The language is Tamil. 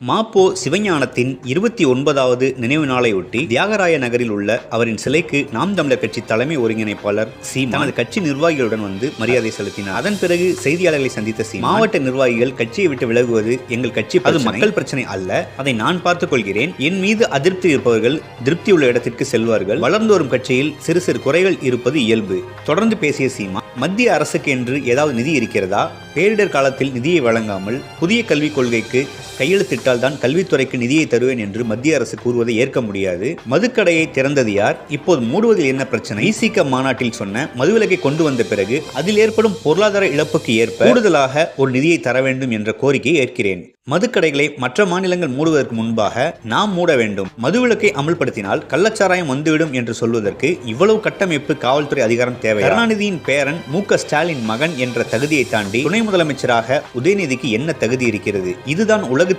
மாப்போ சிவஞானத்தின் 29வது நினைவு நாளையொட்டி தியாகராய நகரில் உள்ள அவரின் சிலைக்கு நாம் தமிழர் கட்சி தலைமை ஒருங்கிணைப்பாளர் சீமான் தனது கட்சி நிர்வாகிகளுடன் வந்து மரியாதை செலுத்தினார். அதன் பிறகு செய்தியாளர்களை சந்தித்த சீமான், மாவட்ட நிர்வாகிகள் கட்சியை விட்டு விலகுவது எங்கள் கட்சி, அது மக்கள் பிரச்சனை அல்ல, அதை நான் பார்த்துக் கொள்கிறேன். என் மீது அதிருப்தி இருப்பவர்கள் திருப்தி உள்ள இடத்திற்கு செல்வார்கள். வளர்ந்து வரும் கட்சியில் சிறு சிறு குறைகள் இருப்பது இயல்பு. தொடர்ந்து பேசிய சீமான், மத்திய அரசுக்கு என்று ஏதாவது நிதி இருக்கிறதா? பேரிடர் காலத்தில் நிதியை வழங்காமல் புதிய கல்விக் கொள்கைக்கு கையெழுத்திட்டால் தான் கல்வித்துறைக்கு நிதியை தருவேன் என்று மத்திய அரசு கூறுவதை ஏற்க முடியாது. மதுக்கடையை திறந்தது யார்? இப்போது மூடுவதில் என்ன பிரச்சனை? இசிக மாநாட்டில் சொன்ன மதுவிலக்கை கொண்டு வந்த பிறகு அதில் ஏற்படும் பொருளாதார இழப்புக்கு ஏற்ப கூடுதலாக ஒரு நிதியை தர வேண்டும் என்ற கோரிக்கையை ஏற்கிறேன். மதுக்கடைகளை மற்ற மாநிலங்கள் மூடுவதற்கு முன்பாக நாம் மூட வேண்டும். மதுவிலக்கை அமல்படுத்தினால் கள்ளச்சாராயம் வந்துவிடும் என்று சொல்வதற்கு இவ்வளவு கட்டமைப்பு காவல்துறை அதிகாரம் தேவை? கருணாநிதியின் பேரன் மு.க. ஸ்டாலின் மகன் என்ற தகுதியை தாண்டி துணை முதலமைச்சராக உதயநிதிக்கு என்ன தகுதி இருக்கிறது? இதுதான் உலகத்திலேயே